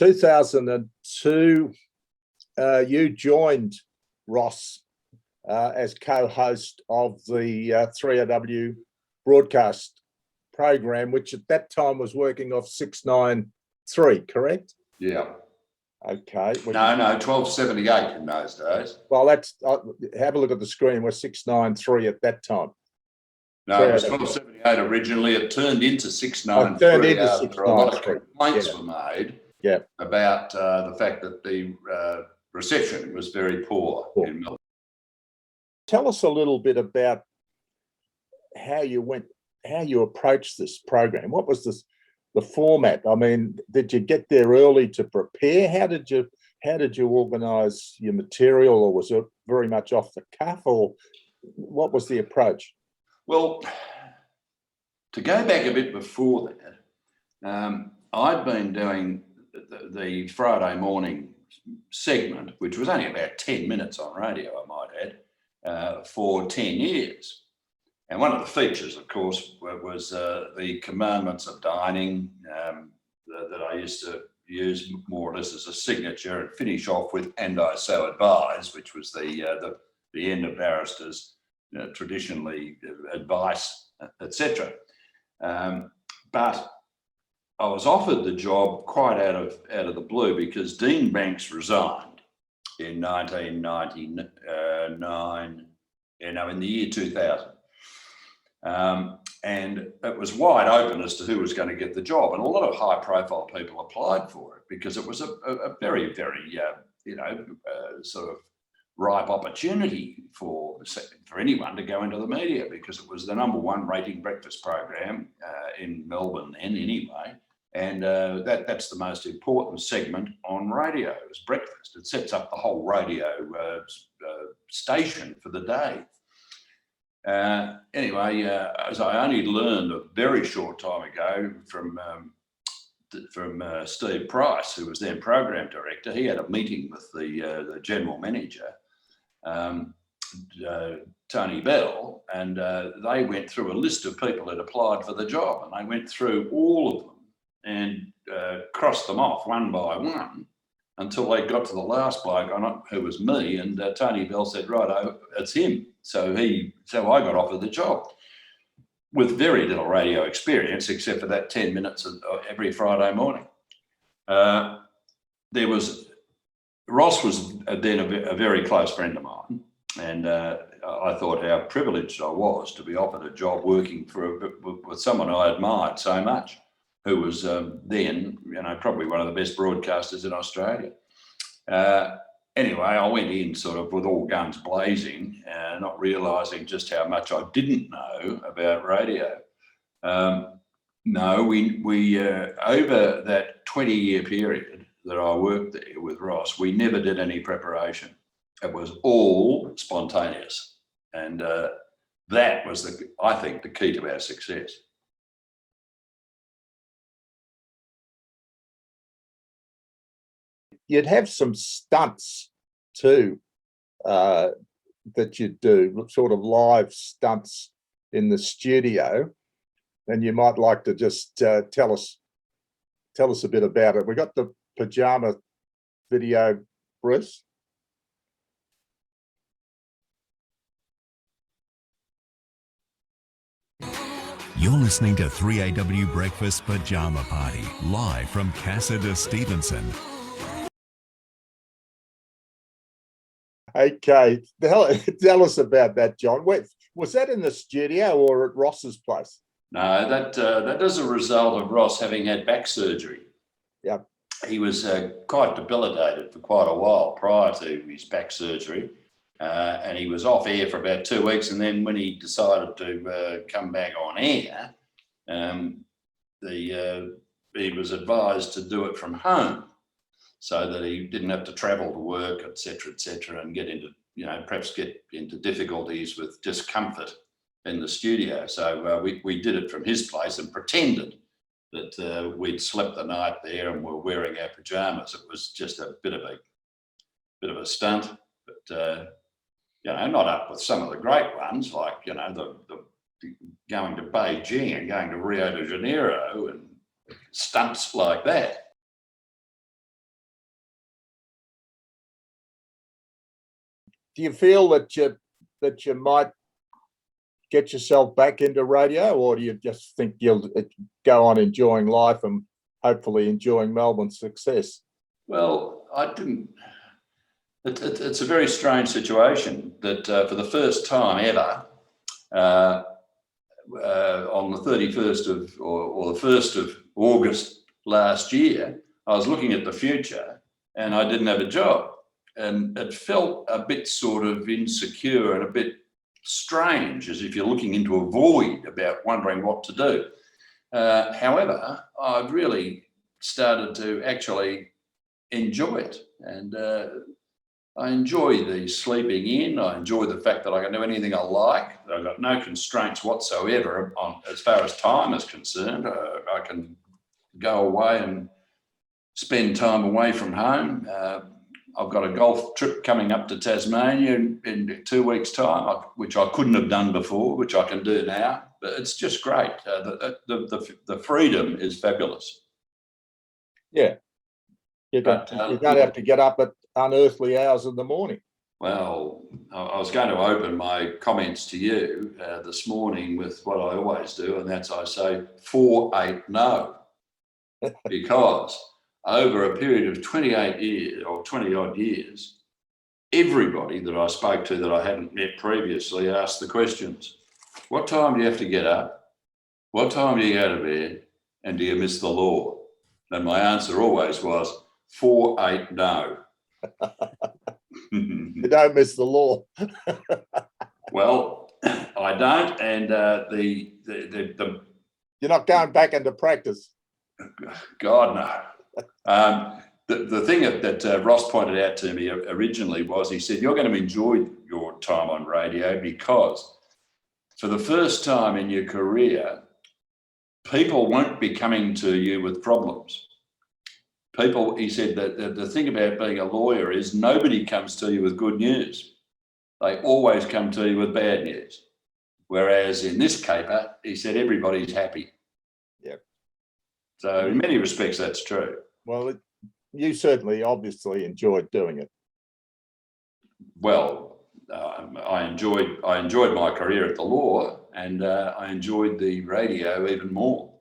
2002, you joined Ross as co-host of the 3AW broadcast program, which at that time was working off 693, correct? Yeah. Okay. No, 1278 in those days. Well, that's have a look at the screen. We're 693 at that time. No, it was 1278 originally. It turned into 693 turned into after 693. a lot of complaints were made about the fact that the reception was very poor in Melbourne. Tell us a little bit about how you approached this program. What was the format? I mean, did you get there early to prepare? How did you organise your material, or was it very much off the cuff, or what was the approach? Well, to go back a bit before that, I'd been doing the Friday morning segment, which was only about 10 minutes on radio, I might add, for 10 years. And one of the features, of course, was the commandments of dining that I used to use more or less as a signature and finish off with "and I so advise," which was the end of barristers' traditionally advice, etc. But I was offered the job quite out of the blue because Dean Banks resigned in 1999, in the year 2000. And it was wide open as to who was going to get the job, and a lot of high-profile people applied for it because it was a very, very, sort of ripe opportunity for anyone to go into the media, because it was the #1 rating breakfast program in Melbourne then, anyway. And that's the most important segment on radio, is breakfast. It sets up the whole radio station for the day. Anyway, as I only learned a very short time ago from Steve Price, who was then program director, he had a meeting with the general manager, Tony Bell, and they went through a list of people that applied for the job, and they went through all of them and crossed them off one by one until they got to the last bloke on it, who was me, and Tony Bell said, "Righto, it's him." So I got offered the job with very little radio experience, except for that 10 minutes every Friday morning. Ross was then a very close friend of mine, and I thought how privileged I was to be offered a job working with someone I admired so much, who was then, probably one of the best broadcasters in Australia. Anyway, I went in sort of with all guns blazing, not realising just how much I didn't know about radio. No, we over that 20-year period that I worked there with Ross, we never did any preparation. It was all spontaneous, and that was, I think, the key to our success. You'd have some stunts too that you do, sort of live stunts in the studio, and you might like to just tell us a bit about it. We got the pajama video, Bruce. You're listening to 3AW Breakfast Pajama Party, live from Casa de Stevenson. Okay, tell us about that, John. Was that in the studio or at Ross's place? No, that is a result of Ross having had back surgery. Yeah. He was quite debilitated for quite a while prior to his back surgery, and he was off air for about 2 weeks, and then when he decided to come back on air, he was advised to do it from home, so that he didn't have to travel to work, etc., and get into, perhaps get into difficulties with discomfort in the studio. So we did it from his place and pretended that we'd slept the night there and were wearing our pajamas. It was just a bit of a stunt, but not up with some of the great ones, like the going to Beijing and going to Rio de Janeiro and stunts like that. do you feel that you might get yourself back into radio, or do you just think you'll go on enjoying life and hopefully enjoying Melbourne's success? Well, I didn't. It's a very strange situation that for the first time ever, on the 31st of or the 1st of August last year, I was looking at the future and I didn't have a job. And it felt a bit sort of insecure and a bit strange, as if you're looking into a void about wondering what to do. However, I've really started to actually enjoy it. And I enjoy the sleeping in. I enjoy the fact that I can do anything I like. I've got no constraints whatsoever on as far as time is concerned. I can go away and spend time away from home. I've got a golf trip coming up to Tasmania in 2 weeks' time, which I couldn't have done before, which I can do now. But it's just great. The freedom is fabulous. Yeah. You don't have to get up at unearthly hours in the morning. Well, I was going to open my comments to you this morning with what I always do, and that's I say 4-8 no, because over a period of 28 years or 20 odd years, everybody that I spoke to that I hadn't met previously asked the questions: what time do you have to get up? What time do you go to bed? And do you miss the law? And my answer always was 4-8 no. You don't miss the law. Well, I don't, and you're not going back into practice. God no. The thing that Ross pointed out to me originally was, he said, you're going to enjoy your time on radio because for the first time in your career, people won't be coming to you with problems. People, he said, that the thing about being a lawyer is nobody comes to you with good news. They always come to you with bad news. Whereas in this caper, he said, everybody's happy. Yep. So in many respects, that's true. Well, you certainly obviously enjoyed doing it. Well, I enjoyed my career at the law, and I enjoyed the radio even more.